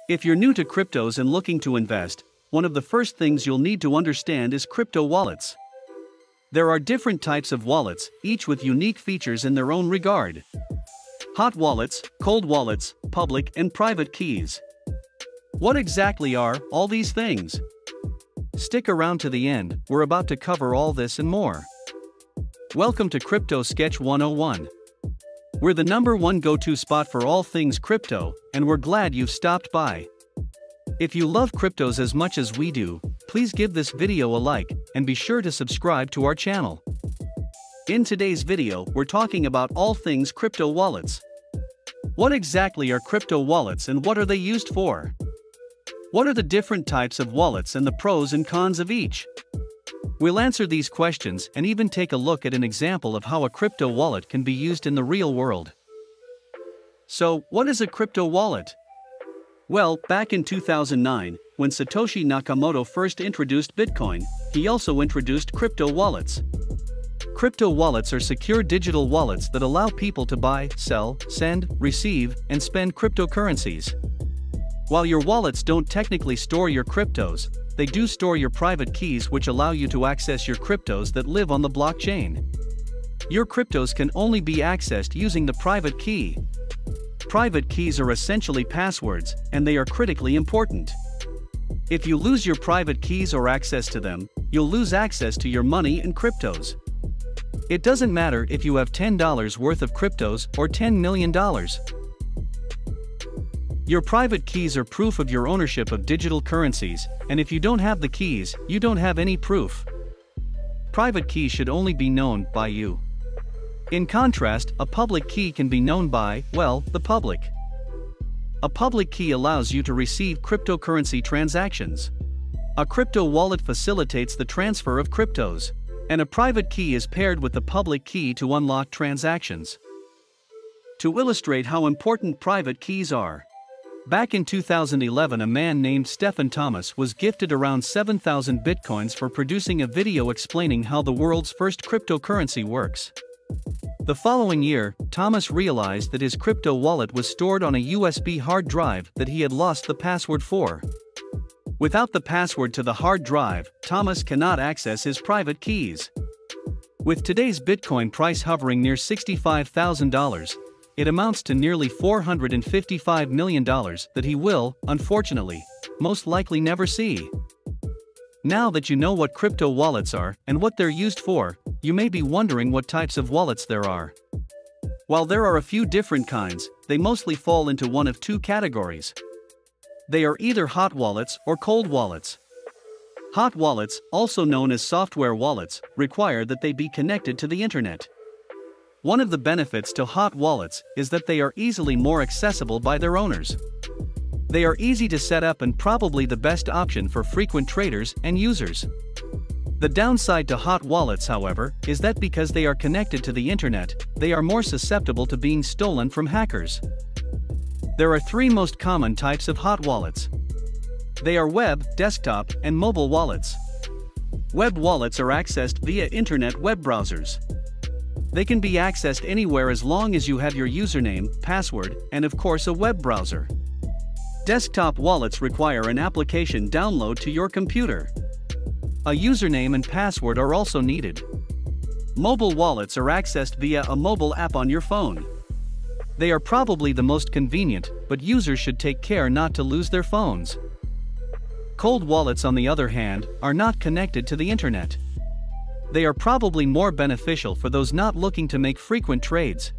If you're new to cryptos and looking to invest, one of the first things you'll need to understand is crypto wallets. There are different types of wallets, each with unique features in their own regard. Hot wallets, cold wallets, public and private keys. What exactly are all these things? Stick around to the end, we're about to cover all this and more. Welcome to Crypto Sketch 101. We're the #1 go-to spot for all things crypto, and we're glad you've stopped by. If you love cryptos as much as we do, please give this video a like, and be sure to subscribe to our channel. In today's video, we're talking about all things crypto wallets. What exactly are crypto wallets and what are they used for? What are the different types of wallets and the pros and cons of each? We'll answer these questions and even take a look at an example of how a crypto wallet can be used in the real world. So, what is a crypto wallet? Well, back in 2009, when Satoshi Nakamoto first introduced Bitcoin, he also introduced crypto wallets. Crypto wallets are secure digital wallets that allow people to buy, sell, send, receive, and spend cryptocurrencies. While your wallets don't technically store your cryptos, they do store your private keys which allow you to access your cryptos that live on the blockchain. Your cryptos can only be accessed using the private key. Private keys are essentially passwords, and they are critically important. If you lose your private keys or access to them, you'll lose access to your money and cryptos. It doesn't matter if you have $10 worth of cryptos or $10 million. Your private keys are proof of your ownership of digital currencies, and if you don't have the keys, you don't have any proof. Private keys should only be known by you. In contrast, a public key can be known by, well, the public. A public key allows you to receive cryptocurrency transactions. A crypto wallet facilitates the transfer of cryptos, and a private key is paired with the public key to unlock transactions. To illustrate how important private keys are, back in 2011 a man named Stephen Thomas was gifted around 7,000 bitcoins for producing a video explaining how the world's first cryptocurrency works. The following year, Thomas realized that his crypto wallet was stored on a USB hard drive that he had lost the password for. Without the password to the hard drive, Thomas cannot access his private keys. With today's Bitcoin price hovering near $65,000, it amounts to nearly $455 million that he will, unfortunately, most likely never see. Now that you know what crypto wallets are and what they're used for, you may be wondering what types of wallets there are. While there are a few different kinds, they mostly fall into one of two categories. They are either hot wallets or cold wallets. Hot wallets, also known as software wallets, require that they be connected to the internet. One of the benefits to hot wallets is that they are easily more accessible by their owners. They are easy to set up and probably the best option for frequent traders and users. The downside to hot wallets, however, is that because they are connected to the internet, they are more susceptible to being stolen from hackers. There are three most common types of hot wallets. They are web, desktop, and mobile wallets. Web wallets are accessed via internet web browsers. They can be accessed anywhere as long as you have your username, password, and of course a web browser. Desktop wallets require an application download to your computer. A username and password are also needed. Mobile wallets are accessed via a mobile app on your phone. They are probably the most convenient, but users should take care not to lose their phones. Cold wallets, on the other hand, are not connected to the internet. They are probably more beneficial for those not looking to make frequent trades.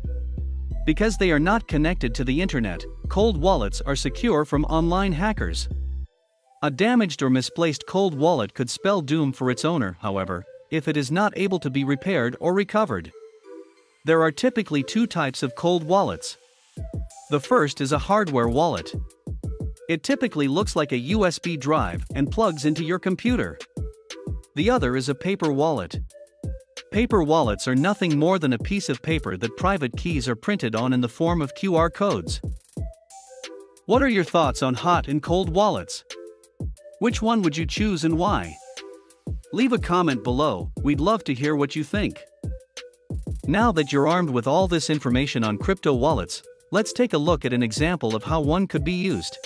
Because they are not connected to the internet, cold wallets are secure from online hackers. A damaged or misplaced cold wallet could spell doom for its owner, however, if it is not able to be repaired or recovered. There are typically two types of cold wallets. The first is a hardware wallet. It typically looks like a USB drive and plugs into your computer. The other is a paper wallet. Paper wallets are nothing more than a piece of paper that private keys are printed on in the form of QR codes. What are your thoughts on hot and cold wallets? Which one would you choose and why? Leave a comment below, we'd love to hear what you think. Now that you're armed with all this information on crypto wallets, let's take a look at an example of how one could be used.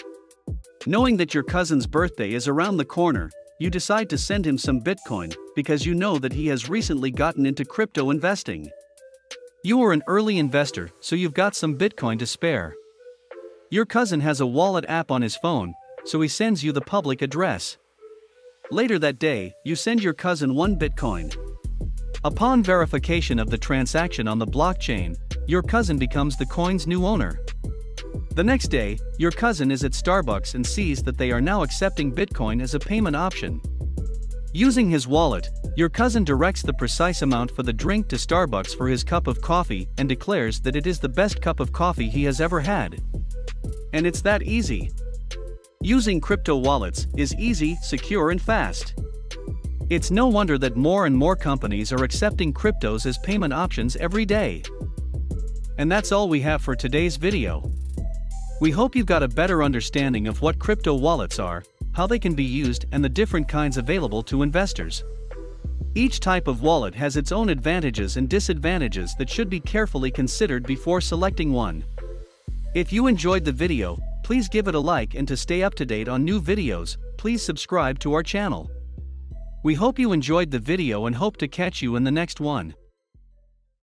Knowing that your cousin's birthday is around the corner, you decide to send him some Bitcoin because you know that he has recently gotten into crypto investing. You are an early investor, so you've got some Bitcoin to spare. Your cousin has a wallet app on his phone, so he sends you the public address. Later that day, you send your cousin 1 Bitcoin. Upon verification of the transaction on the blockchain, your cousin becomes the coin's new owner. The next day, your cousin is at Starbucks and sees that they are now accepting Bitcoin as a payment option. Using his wallet, your cousin directs the precise amount for the drink to Starbucks for his cup of coffee and declares that it is the best cup of coffee he has ever had. And it's that easy. Using crypto wallets is easy, secure and fast. It's no wonder that more and more companies are accepting cryptos as payment options every day. And that's all we have for today's video. We hope you've got a better understanding of what crypto wallets are, how they can be used and the different kinds available to investors. Each type of wallet has its own advantages and disadvantages that should be carefully considered before selecting one. If you enjoyed the video, please give it a like, and to stay up to date on new videos, please subscribe to our channel. We hope you enjoyed the video and hope to catch you in the next one.